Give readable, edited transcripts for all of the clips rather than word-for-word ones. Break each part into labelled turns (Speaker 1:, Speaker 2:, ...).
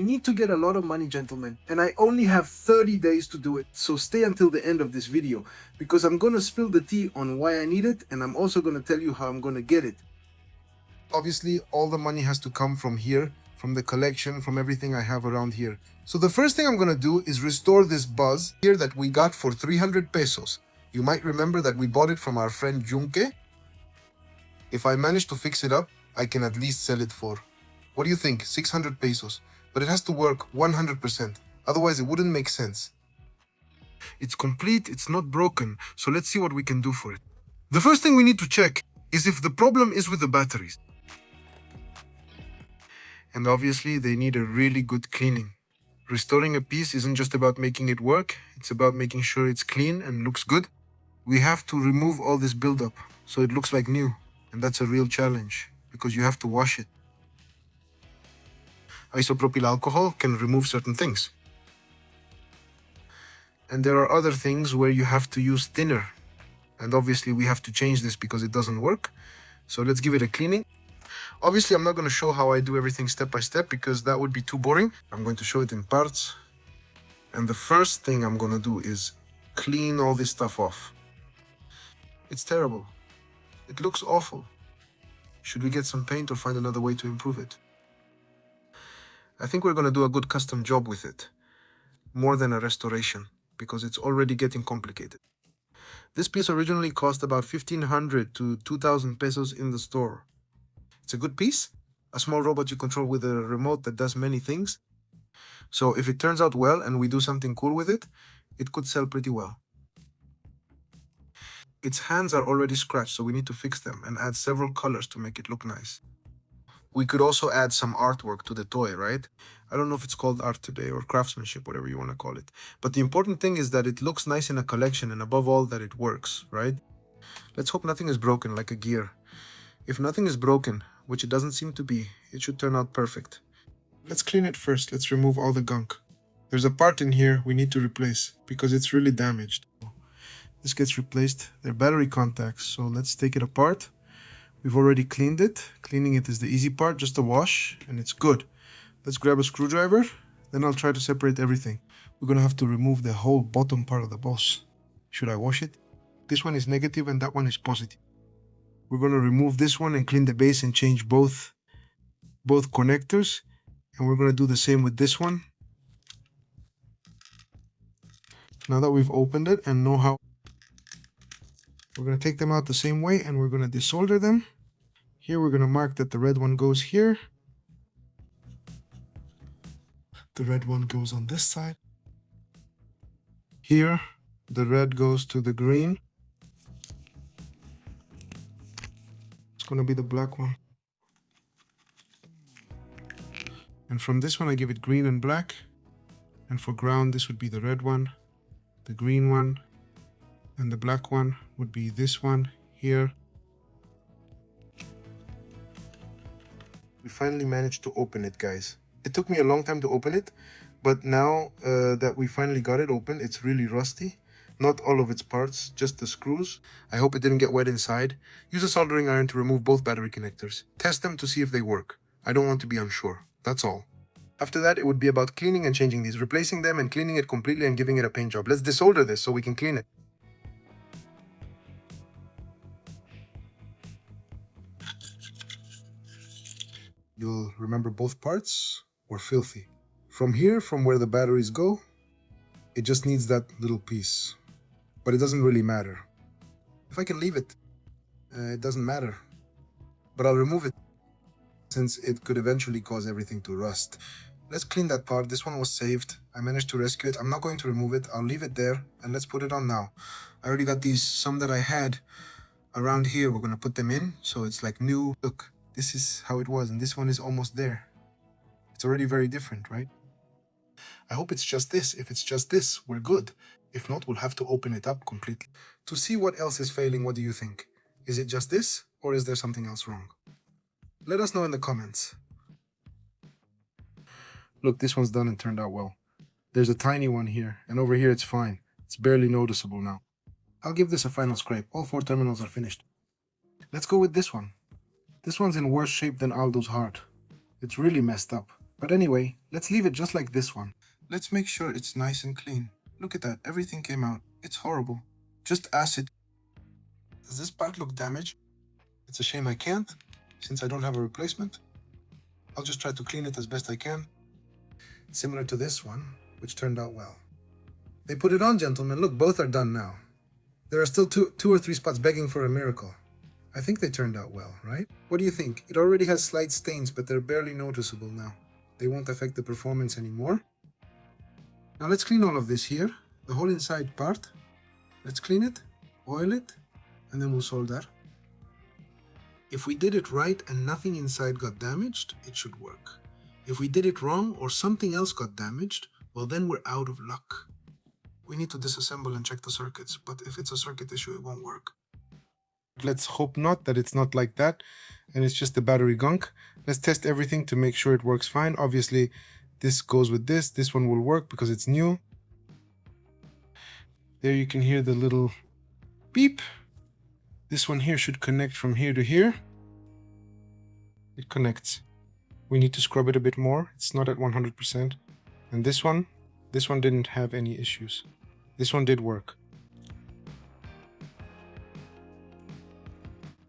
Speaker 1: need to get a lot of money, gentlemen, and I only have 30 days to do it. So stay until the end of this video, because I'm gonna spill the tea on why I need it, and I'm also gonna tell you how I'm gonna get it. Obviously, all the money has to come from here, from the collection, from everything I have around here. So the first thing I'm gonna do is restore this buzz here that we got for 300 pesos. You might remember that we bought it from our friend Junke. If I manage to fix it up, I can at least sell it for, what do you think, 600 pesos? But it has to work 100%, otherwise it wouldn't make sense. It's complete, it's not broken, so let's see what we can do for it. The first thing we need to check is if the problem is with the batteries. And obviously they need a really good cleaning. Restoring a piece isn't just about making it work, it's about making sure it's clean and looks good. We have to remove all this buildup so it looks like new, and that's a real challenge because you have to wash it. Isopropyl alcohol can remove certain things. And there are other things where you have to use thinner. And obviously we have to change this because it doesn't work. So let's give it a cleaning. Obviously I'm not going to show how I do everything step by step because that would be too boring. I'm going to show it in parts. And the first thing I'm going to do is clean all this stuff off. It's terrible. It looks awful. Should we get some paint or find another way to improve it? I think we're going to do a good custom job with it, more than a restoration, because it's already getting complicated. This piece originally cost about 1,500 to 2,000 pesos in the store. It's a good piece, a small robot you control with a remote that does many things. So if it turns out well and we do something cool with it, it could sell pretty well. Its hands are already scratched, so we need to fix them and add several colors to make it look nice. We could also add some artwork to the toy, right? I don't know if it's called art today or craftsmanship, whatever you want to call it. But the important thing is that it looks nice in a collection and above all that it works, right? Let's hope nothing is broken like a gear. If nothing is broken, which it doesn't seem to be, it should turn out perfect. Let's clean it first. Let's remove all the gunk. There's a part in here we need to replace because it's really damaged. This gets replaced. They're battery contacts, so let's take it apart. We've already cleaned it. Cleaning it is the easy part, just a wash, and it's good. Let's grab a screwdriver, then I'll try to separate everything. We're gonna have to remove the whole bottom part of the boss. Should I wash it? This one is negative and that one is positive. We're gonna remove this one and clean the base and change both connectors. And we're gonna do the same with this one. Now that we've opened it and know how, we're going to take them out the same way and we're going to desolder them. Here we're going to mark that the red one goes here. The red one goes on this side. Here, the red goes to the green. It's going to be the black one. And from this one, I give it green and black. And for ground, this would be the red one, the green one, and the black one would be this one here. We finally managed to open it, guys. It took me a long time to open it, but now that we finally got it open, it's really rusty. Not all of its parts, just the screws. I hope it didn't get wet inside. Use a soldering iron to remove both battery connectors. Test them to see if they work. I don't want to be unsure. That's all. After that, it would be about cleaning and changing these, replacing them and cleaning it completely and giving it a paint job. Let's desolder this so we can clean it. You'll remember both parts were filthy. From here, from where the batteries go, it just needs that little piece. But it doesn't really matter. If I can leave it, it doesn't matter. But I'll remove it, since it could eventually cause everything to rust. Let's clean that part. This one was saved. I managed to rescue it. I'm not going to remove it. I'll leave it there, and let's put it on now. I already got these, some that I had around here. We're going to put them in, so it's like new. Look. This is how it was, and this one is almost there. It's already very different, right? I hope it's just this. If it's just this, we're good. If not, we'll have to open it up completely. To see what else is failing, what do you think? Is it just this, or is there something else wrong? Let us know in the comments. Look, this one's done and turned out well. There's a tiny one here, and over here it's fine. It's barely noticeable now. I'll give this a final scrape. All 4 terminals are finished. Let's go with this one. This one's in worse shape than Aldo's heart. It's really messed up. But anyway, let's leave it just like this one. Let's make sure it's nice and clean. Look at that, everything came out. It's horrible. Just acid. Does this part look damaged? It's a shame I can't, since I don't have a replacement. I'll just try to clean it as best I can. Similar to this one, which turned out well. They put it on, gentlemen. Look, both are done now. There are still two or three spots begging for a miracle. I think they turned out well, right? What do you think? It already has slight stains, but they're barely noticeable now. They won't affect the performance anymore. Now let's clean all of this here, the whole inside part. Let's clean it, oil it, and then we'll solder. If we did it right and nothing inside got damaged, it should work. If we did it wrong or something else got damaged, well then we're out of luck. We need to disassemble and check the circuits, but if it's a circuit issue, it won't work. Let's hope not, that it's not like that, and it's just the battery gunk. Let's test everything to make sure it works fine. Obviously, this goes with this. This one will work because it's new. There you can hear the little beep. This one here should connect from here to here. It connects. We need to scrub it a bit more. It's not at 100%. And this one didn't have any issues. This one did work.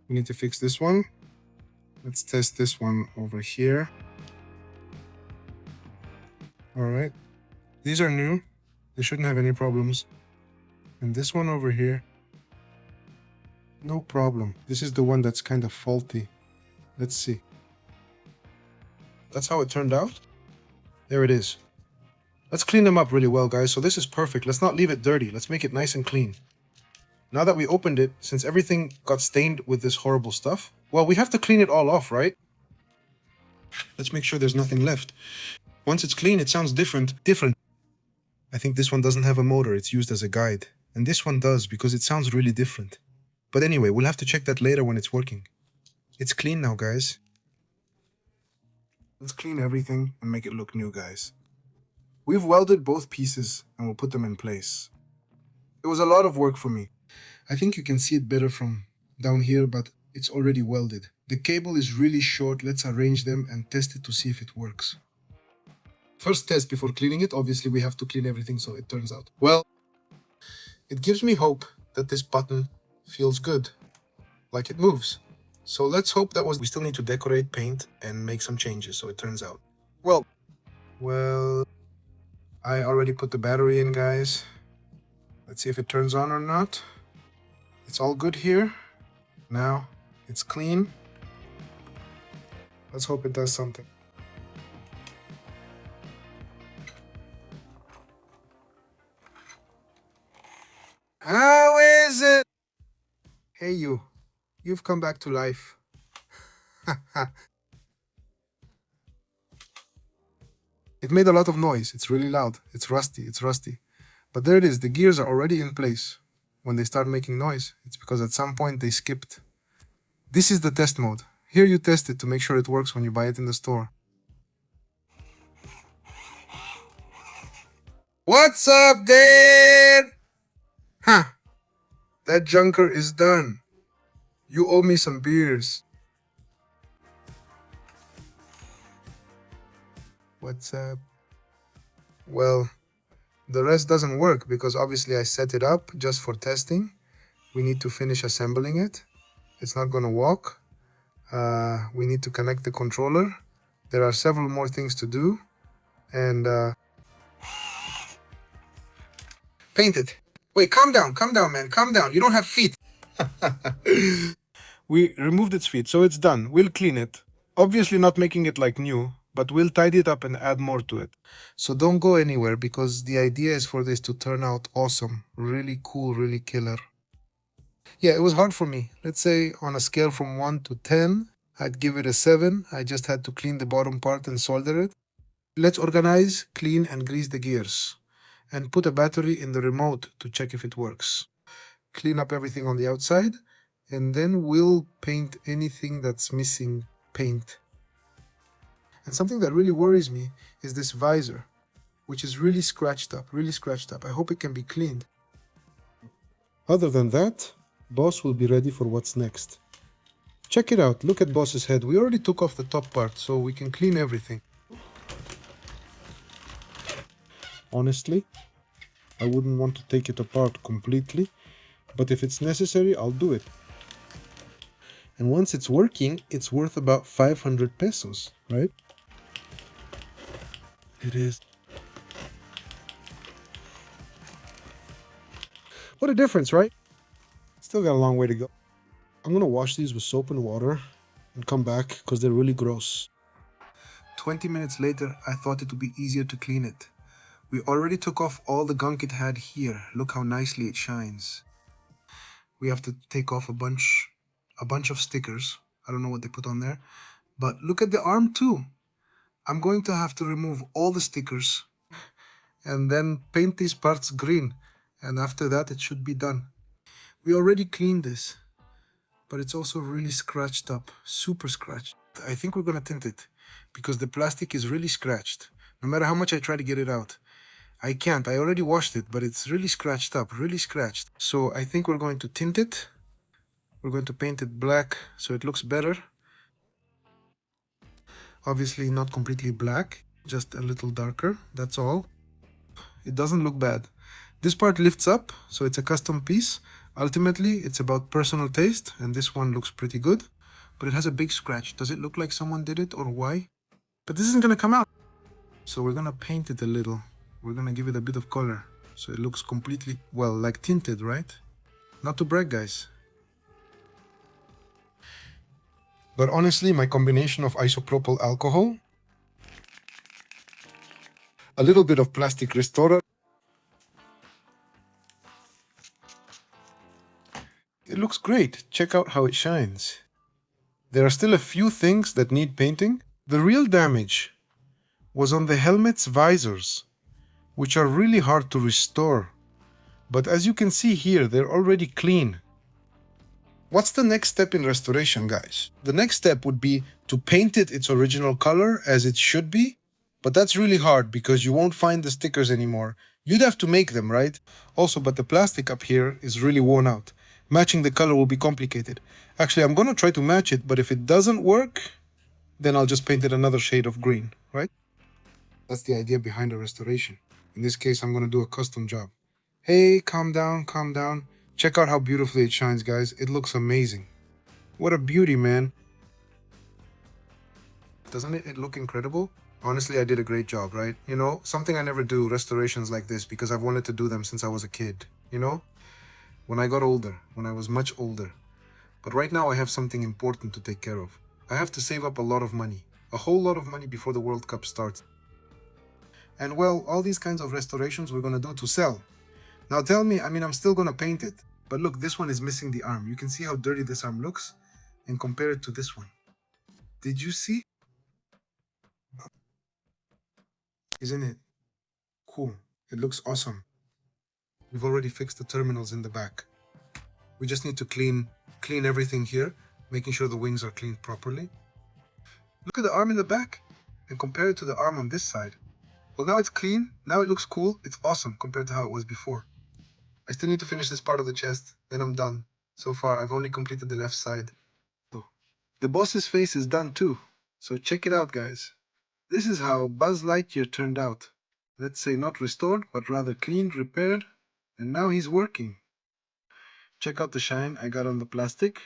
Speaker 1: We need to fix this one. Let's test this one over here. All right. These are new. They shouldn't have any problems. And this one over here, no problem. This is the one that's kind of faulty. Let's see. That's how it turned out. There it is. Let's clean them up really well, guys. So this is perfect. Let's not leave it dirty. Let's make it nice and clean. Now that we opened it, since everything got stained with this horrible stuff, well, we have to clean it all off, right? Let's make sure there's nothing left. Once it's clean, it sounds different. I think this one doesn't have a motor. It's used as a guide. And this one does, because it sounds really different. But anyway, we'll have to check that later when it's working. It's clean now, guys. Let's clean everything and make it look new, guys. We've welded both pieces and we'll put them in place. It was a lot of work for me. I think you can see it better from down here, but it's already welded. The cable is really short. Let's arrange them and test it to see if it works. First test before cleaning it. Obviously, we have to clean everything so it turns out well. It gives me hope that this button feels good, like it moves. So let's hope that was... We still need to decorate, paint, and make some changes so it turns out well. I already put the battery in, guys. Let's see if it turns on or not. It's all good here. Now it's clean. Let's hope it does something. How is it? Hey you've come back to life. It made a lot of noise. It's really loud. It's rusty. But there it is. The gears are already in place. When they start making noise, it's because at some point they skipped. This is the test mode. Here you test it to make sure it works when you buy it in the store. What's up, Dad? Huh. That junker is done. You owe me some beers. What's up? Well, the rest doesn't work because obviously I set it up just for testing. We need to finish assembling it. It's not gonna walk. We need to connect the controller. There are several more things to do. And paint it. Wait, calm down, man, calm down. You don't have feet. We removed its feet, so it's done. We'll clean it. Obviously not making it like new, but we'll tidy it up and add more to it. So don't go anywhere because the idea is for this to turn out awesome, really cool, really killer. Yeah, it was hard for me. Let's say on a scale from 1 to 10, I'd give it a 7. I just had to clean the bottom part and solder it. Let's organize, clean, and grease the gears. And put a battery in the remote to check if it works. Clean up everything on the outside, and then we'll paint anything that's missing paint. And something that really worries me is this visor, which is really scratched up. I hope it can be cleaned. Other than that, Boss will be ready for what's next. Check it out, look at Boss's head. We already took off the top part, so we can clean everything. honestly. I wouldn't want to take it apart completely, but if it's necessary, I'll do it. And once it's working, it's worth about 500 pesos, right? It is. What a difference, right? Still got a long way to go. I'm gonna wash these with soap and water and come back because they're really gross. 20 minutes later, I thought it would be easier to clean it. We already took off all the gunk it had here. Look how nicely it shines. We have to take off a bunch of stickers. I don't know what they put on there. But look at the arm too. I'm going to have to remove all the stickers and then paint these parts green. And after that, it should be done. We already cleaned this, but it's also really scratched up, super scratched. I think we're gonna tint it because the plastic is really scratched. No matter how much I try to get it out, I can't. I already washed it, but it's really scratched up, really scratched. So I think we're going to tint it. We're going to paint it black so it looks better. Obviously not completely black, just a little darker, that's all. It doesn't look bad. This part lifts up, so it's a custom piece. Ultimately, it's about personal taste, and this one looks pretty good. But it has a big scratch. Does it look like someone did it or why? But this isn't gonna come out. So we're gonna paint it a little. We're gonna give it a bit of color. So it looks completely, well, like tinted, right? Not to brag, guys. But honestly, my combination of isopropyl alcohol, a little bit of plastic restorer, it looks great. Check out how it shines. There are still a few things that need painting. The real damage was on the helmet's visors, which are really hard to restore. But as you can see here, they're already clean. What's the next step in restoration, guys? The next step would be to paint it its original color as it should be, but that's really hard because you won't find the stickers anymore. You'd have to make them, right? Also, but the plastic up here is really worn out. Matching the color will be complicated. Actually, I'm gonna try to match it, but if it doesn't work, then I'll just paint it another shade of green, right? That's the idea behind a restoration. In this case, I'm gonna do a custom job. Hey, calm down, calm down. Check out how beautifully it shines, guys. It looks amazing. What a beauty, man. Doesn't it look incredible? Honestly, I did a great job, right? You know, something I never do, restorations like this, because I've wanted to do them since I was a kid, you know? When I got older, when I was much older. But right now I have something important to take care of. I have to save up a lot of money. A whole lot of money before the World Cup starts. And well, all these kinds of restorations we're gonna do to sell. Now tell me, I mean, I'm still gonna paint it. But look, this one is missing the arm. You can see how dirty this arm looks and compare it to this one. Did you see? Isn't it cool? It looks awesome. We've already fixed the terminals in the back. We just need to clean everything here, making sure the wings are cleaned properly. Look at the arm in the back and compare it to the arm on this side. Well, now it's clean. Now it looks cool. It's awesome compared to how it was before. I still need to finish this part of the chest, then I'm done. So far, I've only completed the left side. So, the boss's face is done too. So check it out, guys. This is how Buzz Lightyear turned out. Let's say not restored, but rather cleaned, repaired, and now he's working. Check out the shine I got on the plastic.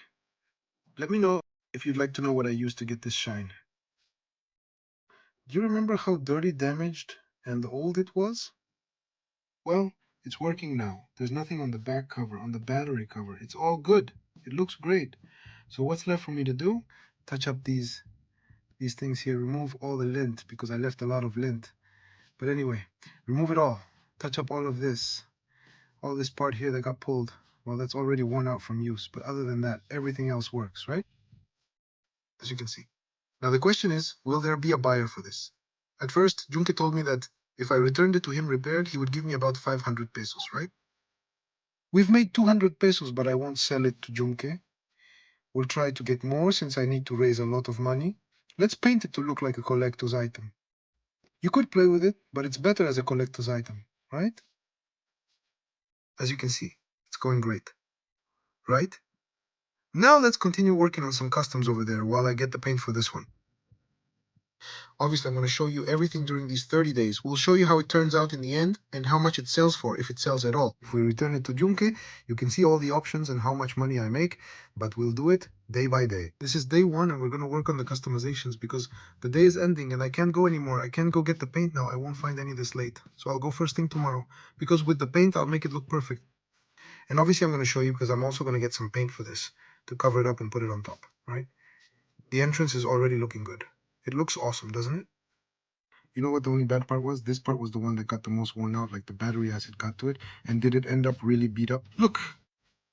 Speaker 1: Let me know if you'd like to know what I used to get this shine. Do you remember how dirty, damaged, and old it was? Well, it's working now. There's nothing on the back cover, on the battery cover. It's all good. It looks great. So what's left for me to do? Touch up these things here, remove all the lint because I left a lot of lint. But anyway, remove it all. Touch up all of this. All this part here that got pulled. Well, that's already worn out from use. But other than that, everything else works, right? As you can see. Now the question is, will there be a buyer for this? At first, Junke told me that if I returned it to him repaired, he would give me about 500 pesos, right? We've made 200 pesos, but I won't sell it to Junke. We'll try to get more since I need to raise a lot of money. Let's paint it to look like a collector's item. You could play with it, but it's better as a collector's item, right? As you can see, it's going great, right? Now let's continue working on some customs over there while I get the paint for this one. Obviously, I'm going to show you everything during these 30 days. We'll show you how it turns out in the end and how much it sells for, if it sells at all. If we return it to Junke, you can see all the options and how much money I make, but we'll do it day by day. This is day one, and we're going to work on the customizations because the day is ending and I can't go anymore. I can't go get the paint now. I won't find any this late. So I'll go first thing tomorrow because with the paint, I'll make it look perfect. And obviously, I'm going to show you because I'm also going to get some paint for this to cover it up and put it on top, right? The entrance is already looking good. It looks awesome, doesn't it? You know what the only bad part was? This part was the one that got the most worn out, like the battery as it got to it. And did it end up really beat up? Look,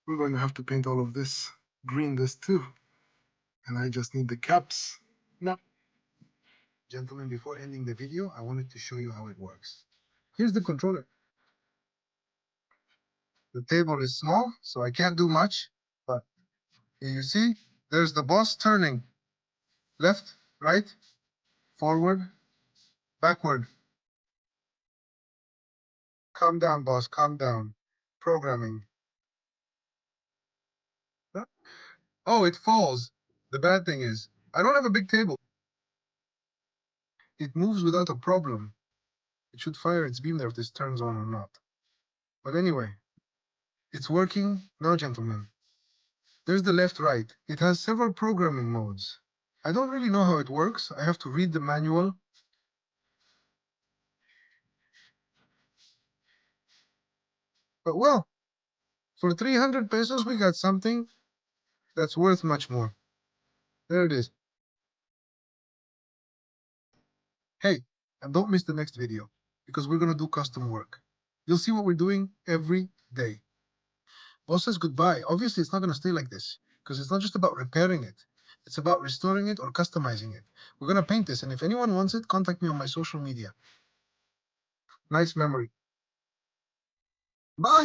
Speaker 1: we're going to have to paint all of this green, this too. And I just need the caps. Now, gentlemen, before ending the video, I wanted to show you how it works. Here's the controller. The table is small, so I can't do much. But here you see, there's the boss turning left, right, forward, backward. Calm down, boss, calm down. Programming. Oh, it falls. The bad thing is, I don't have a big table. It moves without a problem. It should fire its beam there if this turns on or not. But anyway, it's working now, gentlemen. There's the left right. It has several programming modes. I don't really know how it works. I have to read the manual. But well, for 300 pesos, we got something that's worth much more. There it is. Hey, and don't miss the next video because we're gonna do custom work. You'll see what we're doing every day. Boss says goodbye. Obviously, it's not gonna stay like this because it's not just about repairing it. It's about restoring it or customizing it. We're gonna paint this, and if anyone wants it, contact me on my social media. Nice memory. Bye.